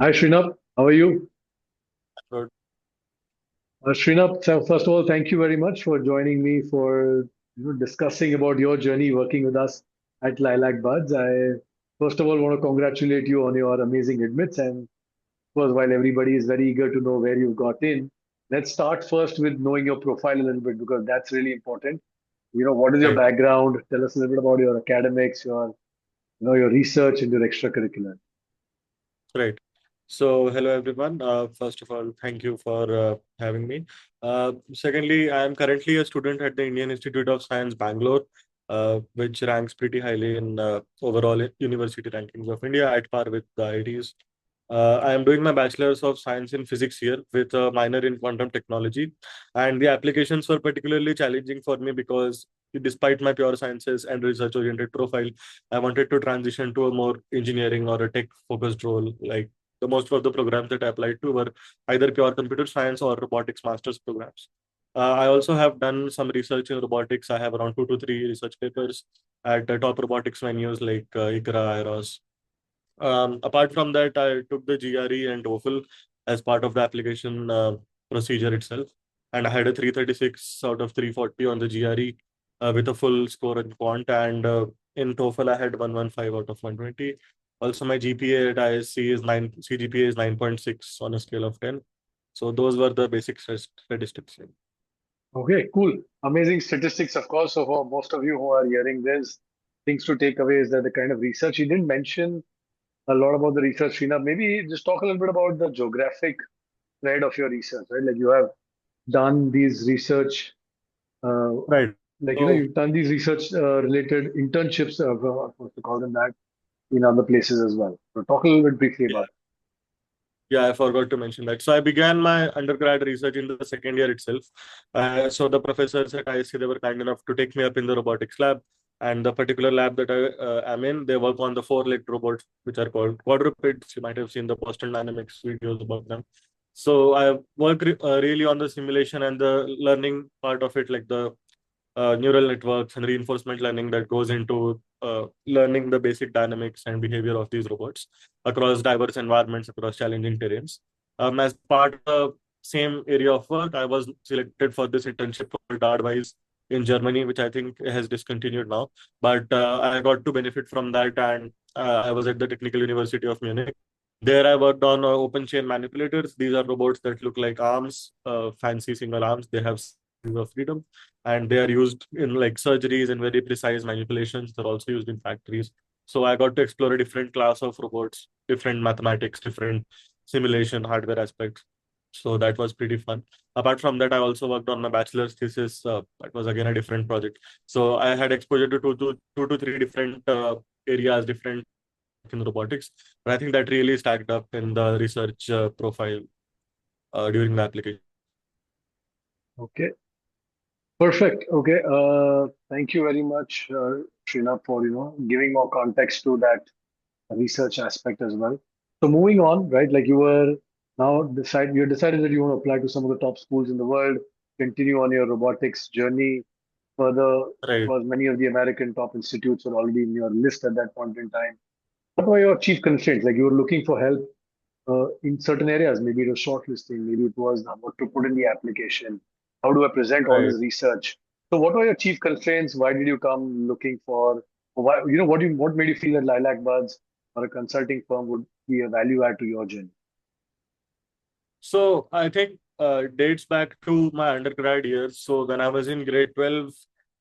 Hi, Shreenabh. How are you? Good. Srinath, so first of all, thank you very much for joining me for discussing about your journey working with us at LilacBuds. I first of all want to congratulate you on your amazing admits, and of course, while everybody is very eager to know where you got in, let's start first with knowing your profile a little bit because that's really important. What is your Right. background? Tell us a little bit about your academics, your research, and your extracurricular. Right. So, hello everyone. First of all, thank you for having me. Secondly, I am currently a student at the Indian Institute of Science, Bangalore, which ranks pretty highly in overall university rankings of India, at par with the IITs. I am doing my Bachelor's of Science in Physics here with a minor in quantum technology. And the applications were particularly challenging for me because, despite my pure sciences and research oriented profile, I wanted to transition to a more engineering or a tech focused role. Like the most of the programs that I applied to were either pure computer science or robotics master's programs. I also have done some research in robotics. I have around 2 to 3 research papers at the top robotics venues like ICRA, IROS. Apart from that, I took the GRE and TOEFL as part of the application procedure itself, and I had a 336 out of 340 on the GRE with a full score in quant, and in TOEFL I had 115 out of 120. Also, my GPA at ISC is 9, CGPA is 9.6 on a scale of 10. So those were the basic statistics. Okay, cool. Amazing statistics, of course. So for most of you who are hearing this, things to take away is that the kind of research you didn't mention a lot about the research, Srinath. Maybe just talk a little bit about the geographic side of your research, right? Like you have done these research, uh, Right. So you've done these research related internships, what to call them that, in other places as well. So talk a little bit briefly about yeah, I forgot to mention that. So I began my undergrad research in the second year itself. So the professors at ISC, they were kind enough to take me up in the robotics lab. And the particular lab that I am in, they work on the four-legged robots, which are called quadrupeds. You might have seen the Boston Dynamics videos about them. So I work really on the simulation and the learning part of it, like the neural networks and reinforcement learning that goes into learning the basic dynamics and behavior of these robots across diverse environments, across challenging terrains. As part of the same area of work, I was selected for this internship called Advice in Germany, which I think has discontinued now. But I got to benefit from that, and I was at the Technical University of Munich. There, I worked on open chain manipulators. These are robots that look like arms, fancy single arms. They have degrees of freedom, and they are used in like surgeries and very precise manipulations. They're also used in factories. So I got to explore a different class of robots, different mathematics, different simulation hardware aspects. So that was pretty fun. Apart from that, I also worked on my bachelor's thesis. That was again a different project. So I had exposure to two to three different areas, different in robotics. But I think that really stacked up in the research profile during the application. it. Okay, perfect. Okay, thank you very much, Srinath, for giving more context to that research aspect as well. So moving on, right? Like you decided that you want to apply to some of the top schools in the world, continue on your robotics journey further. Of Right. course, many of the American top institutes were already in your list at that point in time. What were your chief constraints? Like you were looking for help in certain areas. Maybe it was shortlisting, maybe it was what to put in the application. How do I present all Right. this research? So, what were your chief constraints? Why did you come looking for? Why, what made you feel that Lilac Buds or a consulting firm would be a value add to your journey? So I think dates back to my undergrad years. So when I was in grade 12,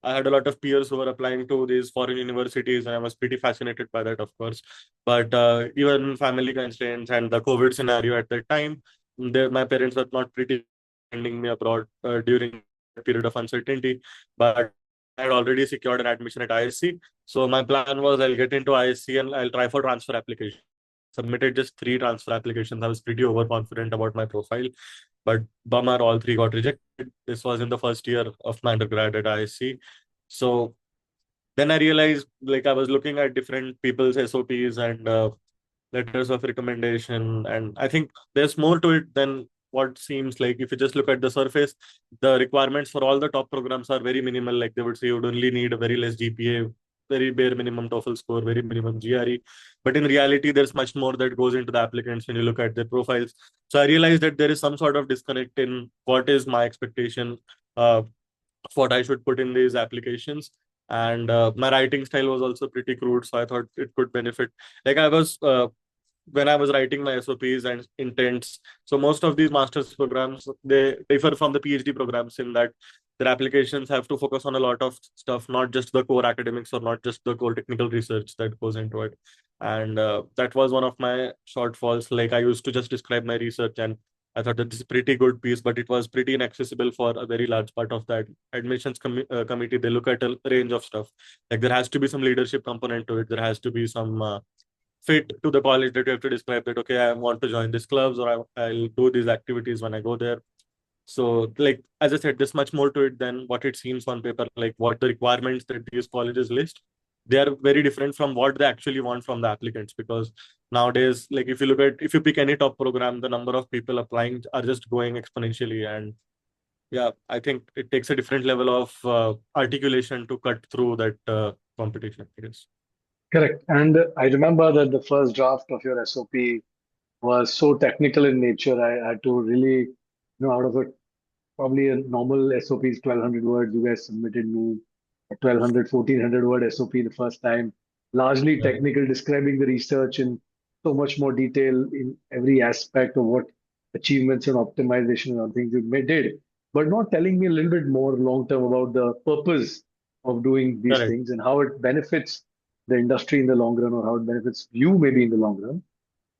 I had a lot of peers who were applying to these foreign universities, and I was pretty fascinated by that, of course. But even family constraints and the COVID scenario at that time, my parents were not pretty sending me abroad during a period of uncertainty. But I had already secured an admission at ISC. So my plan was I'll get into ISC and I'll try for transfer application. Submitted just 3 transfer applications. I was pretty overconfident about my profile, but bummer, all 3 got rejected. This was in the first year of my undergrad at ISC. So then I realized, like, I was looking at different people's SOPs and letters of recommendation, and I think there's more to it than what seems like. If you just look at the surface, the requirements for all the top programs are very minimal. Like they would say, you would only need a very less GPA. very bare minimum TOEFL score, very minimum GRE. But in reality, there's much more that goes into the applicants when you look at their profiles. So I realized that there is some sort of disconnect in what is my expectation, what I should put in these applications. And my writing style was also pretty crude, so I thought it could benefit. Like I was when I was writing my SOPs and intents. So most of these master's programs, they differ from the PhD programs in that their applications have to focus on a lot of stuff, not just the core academics or not just the core technical research that goes into it. And that was one of my shortfalls. Like I used to just describe my research, and I thought that this is a pretty good piece, but it was pretty inaccessible for a very large part of that admissions committee. They look at a range of stuff. Like there has to be some leadership component to it. There has to be some fit to the college that you have to describe that, okay, I want to join these clubs, or I'll do these activities when I go there. So like as I said, there's much more to it than what it seems on paper. Like what the requirements that these colleges list, they are very different from what they actually want from the applicants. Because nowadays, like if you pick any top program, the number of people applying are just growing exponentially. And yeah, I think it takes a different level of articulation to cut through that competition, I guess. Correct. And I remember that the first draft of your SOP was so technical in nature. I had to really, out of it, probably a normal SOP is 1200 words. You guys submitted me a 1200, 1400 word SOP the first time, largely Yeah, technical, describing the research in so much more detail in every aspect of what achievements and optimization and things did, but not telling me a little bit more long term about the purpose of doing these correct, things and how it benefits the industry in the long run or how it benefits you maybe in the long run.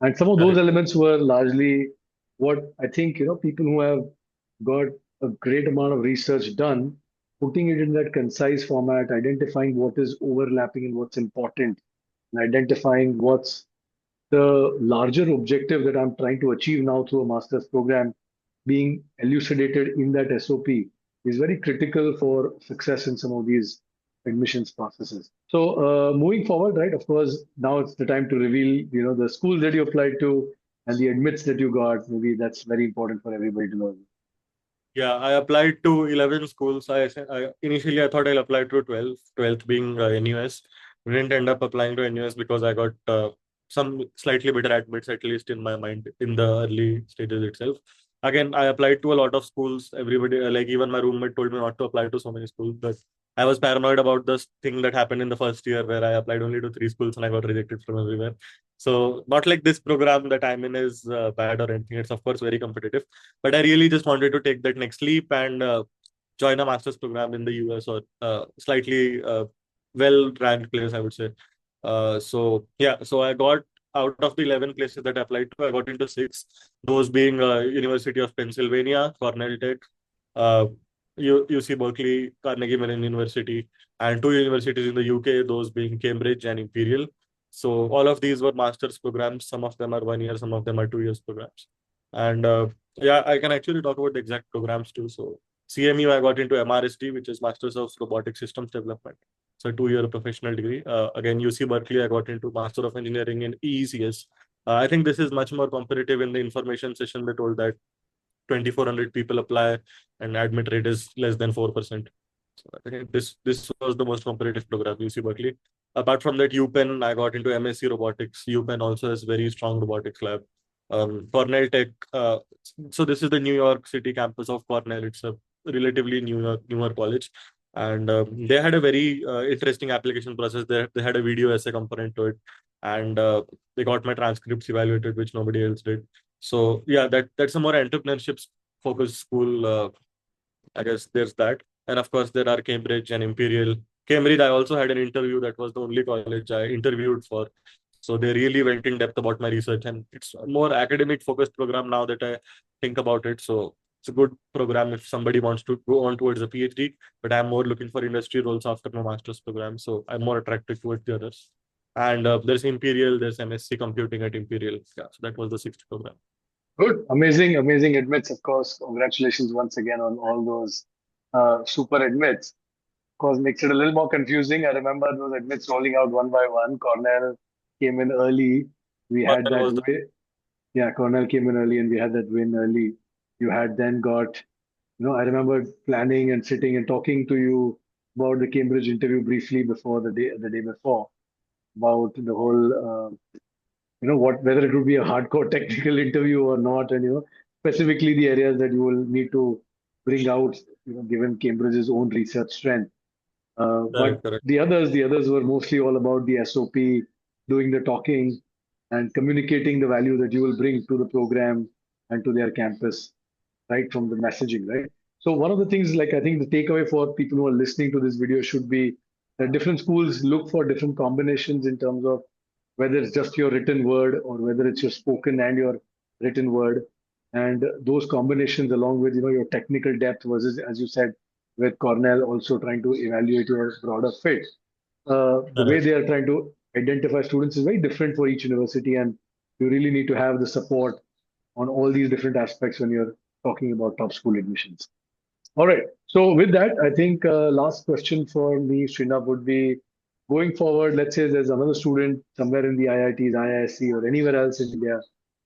And some of those correct, elements were largely what I think, people who have got a great amount of research done, putting it in that concise format, identifying what is overlapping and what's important, and identifying what's the larger objective that I'm trying to achieve now through a master's program being elucidated in that SOP is very critical for success in some of these admissions processes. So moving forward, right? Of course, now it's the time to reveal, the schools that you applied to and the admits that you got. Maybe that's very important for everybody to know. Yeah, I applied to 11 schools. Initially I thought I'll apply to 12, 12th being NUS. Didn't end up applying to NUS because I got some slightly better admits, at least in my mind, in the early stages itself. Again, I applied to a lot of schools. Everybody, like even my roommate told me not to apply to so many schools, but I was paranoid about this thing that happened in the first year where I applied only to 3 schools and I got rejected from everywhere. So not like this program that I'm in is bad or anything. It's of course very competitive, but I really just wanted to take that next leap and join a master's program in the US or slightly well ranked place, I would say. So yeah, so I got out of the 11 places that I applied to, I got into 6, those being University of Pennsylvania, Cornell Tech, uh, UC Berkeley, Carnegie Mellon University, and 2 universities in the UK, those being Cambridge and Imperial. So all of these were master's programs. Some of them are 1 year, some of them are 2 years programs. And yeah, I can actually talk about the exact programs too. So CMU, I got into MRSD, which is Masters of Robotic Systems Development. So 2 year professional degree. Again, UC Berkeley, I got into Master of Engineering in EECS. I think this is much more competitive. In the information session, they told that 2,400 people apply and admit rate is less than 4%. So I think this was the most competitive program, UC Berkeley. Apart from that, UPenn, I got into MSc Robotics. UPenn also has very strong robotics lab. Cornell Tech. So this is the New York City campus of Cornell. It's a relatively newer college, and they had a very interesting application process. They had a video essay component to it, and they got my transcripts evaluated, which nobody else did. So yeah, that's a more entrepreneurship focused school. I guess there's that. And of course, there are Cambridge and Imperial. Cambridge, I also had an interview. That was the only college I interviewed for. So they really went in depth about my research, and it's a more academic focused program now that I think about it. So it's a good program if somebody wants to go on towards a PhD, but I'm more looking for industry roles after my master's program. So I'm more attracted towards the others. And there's Imperial, there's MSc Computing at Imperial. Yeah, so that was the 6th program. Good. Amazing, amazing admits, of course. Congratulations once again on all those super admits. Of course, makes it a little more confusing. I remember those admits rolling out one by one. Cornell came in early. We had Cornell that was the way. Yeah, Cornell came in early and we had that win early. You had then got, I remember planning and sitting and talking to you about the Cambridge interview briefly before the day before, about the whole whether it would be a hardcore technical interview or not, and specifically the areas that you will need to bring out, given Cambridge's own research strength. But Correct, correct. the others were mostly all about the SOP, doing the talking, and communicating the value that you will bring to the program and to their campus, right from the messaging, right? So one of the things, like I think the takeaway for people who are listening to this video should be that different schools look for different combinations in terms of whether it's just your written word or whether it's your spoken and your written word, and those combinations along with your technical depth versus, as you said, with Cornell also trying to evaluate your broader fit. The way Correct. they are trying to identify students is very different for each university, and you really need to have the support on all these different aspects when you're talking about top school admissions. All right. So with that, I think last question for me, Srinath, would be going forward. Let's say there's another student somewhere in the IITs, IISc, or anywhere else in India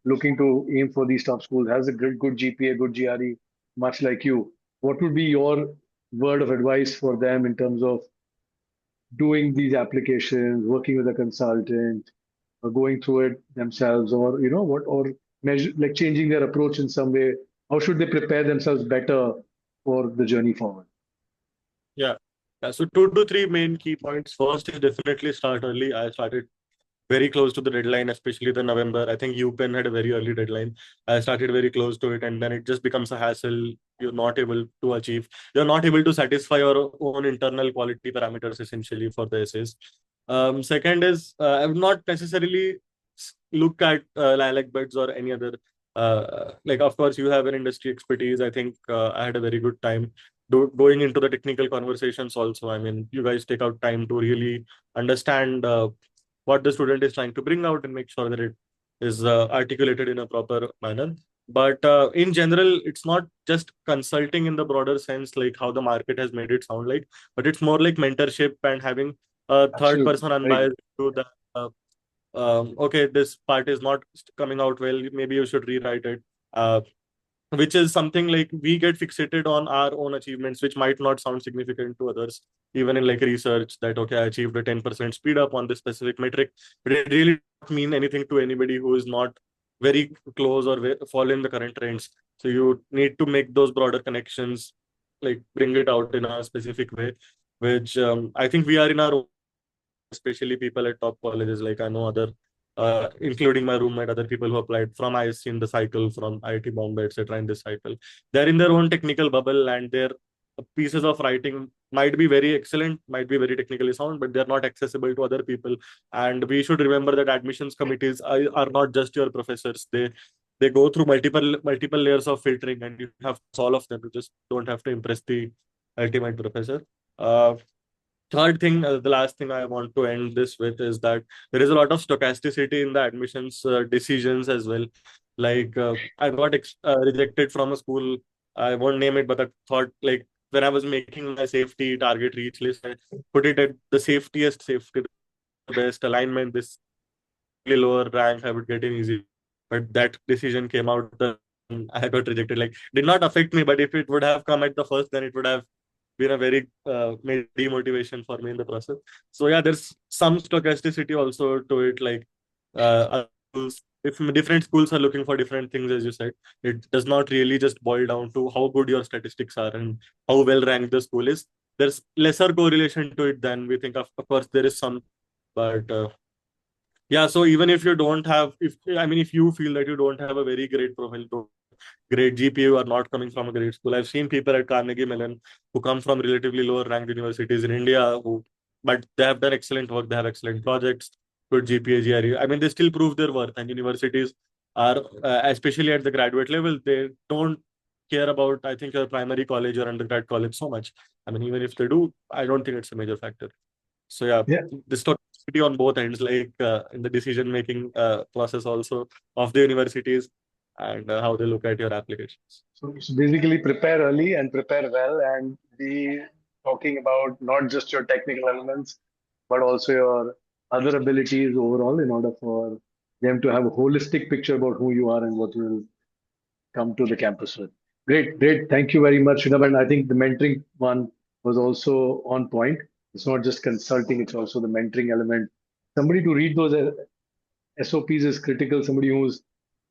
looking to aim for these top schools, has a good GPA, good GRE, much like you. What would be your word of advice for them in terms of doing these applications, working with a consultant, or going through it themselves, or or measure, like changing their approach in some way? How should they prepare themselves better for the journey forward? Yeah. Yeah. So 2 to 3 main key points. First is definitely start early. I started very close to the deadline, especially the November. I think UPenn had a very early deadline. I started very close to it, and then it just becomes a hassle. You're not able to achieve. You're not able to satisfy your own internal quality parameters essentially for the essays. Second is I would not necessarily look at LilacBuds or any other. Like, of course, you have an industry expertise. I think I had a very good time going into the technical conversations also. I mean, you guys take out time to really understand what the student is trying to bring out and make sure that it is articulated in a proper manner. But in general, it's not just consulting in the broader sense, like how the market has made it sound like, but it's more like mentorship and having a third Absolutely. person Very good. unbiased to the okay, this part is not coming out well, maybe you should rewrite it. Which is something like we get fixated on our own achievements, which might not sound significant to others, even in like research, that okay, I achieved a 10% speed up on this specific metric, but it really doesn't mean anything to anybody who is not very close or following the current trends. So you need to make those broader connections, like bring it out in a specific way, which I think we are in our own, especially people at top colleges. Like I know other, including my roommate, other people who applied from ISC in the cycle, from IIT Bombay, etc. in this cycle. They're in their own technical bubble, and their pieces of writing might be very excellent, might be very technically sound, but they're not accessible to other people. And we should remember that admissions committees are not just your professors. They go through multiple layers of filtering, and you have all of them. You just don't have to impress the ultimate professor. Third thing, the last thing I want to end this with is that there is a lot of stochasticity in the admissions decisions as well. Like I got rejected from a school. I won't name it, but I thought, like, when I was making my safety target reach list, I put it at the safetiest safety, the best alignment, this lower rank I would get in easy. But that decision came out, I got rejected. Like, did not affect me, but if it would have come at the first, then it would have been a very made demotivation for me in the process. So yeah, there's some stochasticity also to it. Like if different schools are looking for different things, as you said, it does not really just boil down to how good your statistics are and how well ranked the school is. There's lesser correlation to it than we think. Of course, there is some, but yeah. So even if you don't have, if I mean, if you feel that you don't have a very great profile, great GPA, you are not coming from a great school. I've seen people at Carnegie Mellon who come from relatively lower ranked universities in India, but they have done excellent work. They have excellent projects, good GPA, GRE. I mean, they still prove their worth. And universities are, especially at the graduate level, they don't care about, I think, your primary college or undergrad college so much. I mean, even if they do, I don't think it's a major factor. So yeah, Yeah. the toxicity on both ends, like in the decision making process also of the universities, and how they look at your applications. So basically, prepare early and prepare well, and be talking about not just your technical elements, but also your other abilities overall in order for them to have a holistic picture about who you are and what you will come to the campus with. Great, great. Thank you very much, Shreenabh. And I think the mentoring one was also on point. It's not just consulting, it's also the mentoring element. Somebody to read those SOPs is critical, somebody who's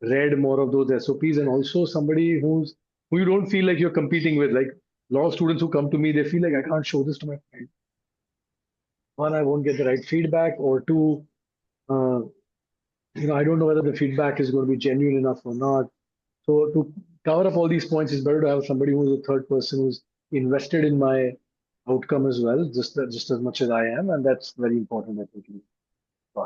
read more of those SOPs, and also somebody who you don't feel like you're competing with. Like a lot of students who come to me, they feel like I can't show this to my friend. One, I won't get the right feedback, or two, uh, I don't know whether the feedback is going to be genuine enough or not. So to cover up all these points, it's better to have somebody who's a third person who's invested in my outcome as well, just as much as I am, and that's very important. I think.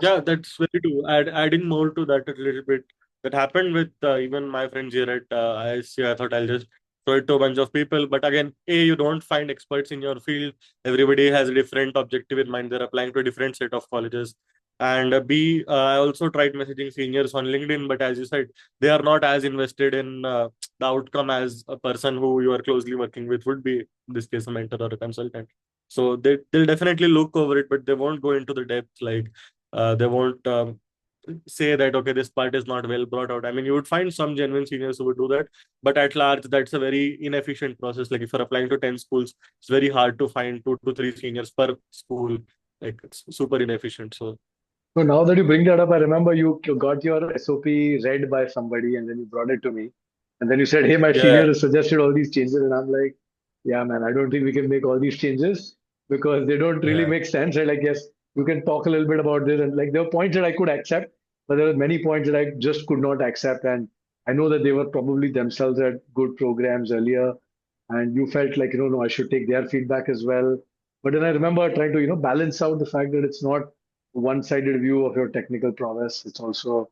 Yeah, that's very true. Adding more to that a little bit, that happened with even my friends here at ISC. I thought I'll just throw it to a bunch of people. But again, A, you don't find experts in your field. Everybody has a different objective in mind. They're applying to a different set of colleges. And B, I also tried messaging seniors on LinkedIn, but as you said, they are not as invested in the outcome as a person who you are closely working with would be, in this case, a mentor or a consultant. So they'll definitely look over it, but they won't go into the depth. Like they won't say that, okay, this part is not well brought out. I mean, you would find some genuine seniors who would do that, but at large, that's a very inefficient process. Like if you're applying to 10 schools, it's very hard to find 2 to 3 seniors per school. Like it's super inefficient. So So now that you bring that up, I remember you got your SOP read by somebody and then you brought it to me. And then you said, hey, my yeah, senior has suggested all these changes. And I'm like, yeah, man, I don't think we can make all these changes because they don't really yeah, make sense. Right? Like, yes, you can talk a little bit about this. And like, there were points that I could accept, but there were many points that I just could not accept. And I know that they were probably themselves at good programs earlier. And you felt like, no, I should take their feedback as well. But then I remember trying to, balance out the fact that it's not one-sided view of your technical prowess. It's also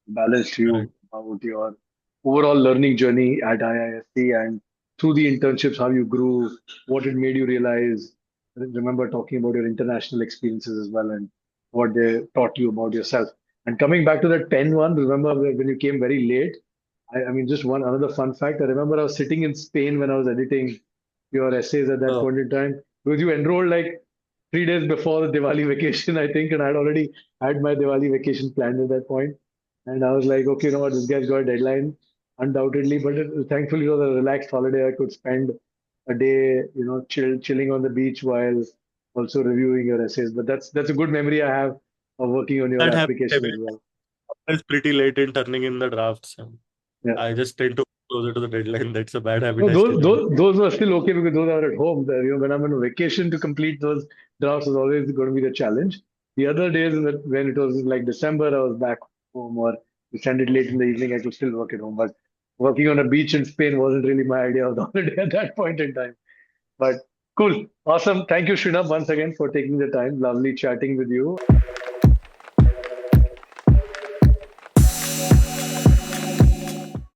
a balanced correct. view about your overall learning journey at IISC and through the internships, how you grew, what it made you realize. I remember talking about your international experiences as well and what they taught you about yourself. And coming back to that pen one, remember when you came very late? I mean, just one another fun fact. I remember I was sitting in Spain when I was editing your essays at that Oh, point in time because you enrolled like 3 days before the Diwali vacation, I think, and I'd already had my Diwali vacation planned at that point. And I was like, okay, you know what, this guy's got a deadline, undoubtedly. But thankfully, it was a relaxed holiday. I could spend a day, chilling on the beach while also reviewing your essays. But that's a good memory I have of working on your that happens application every as well. time. It's pretty late in turning in the drafts. Yeah. I just tend to closer to the deadline. That's a bad habit No, I still those, have. those those were still okay because those are at home. When I'm on a vacation to complete those drafts is always going to be the challenge. The other days when it was like December, I was back home, or we send it late in the evening, I could still work at home. But working on a beach in Spain wasn't really my idea of the holiday at that point in time. But cool, awesome. Thank you, Shreenabh, once again for taking the time. Lovely chatting with you.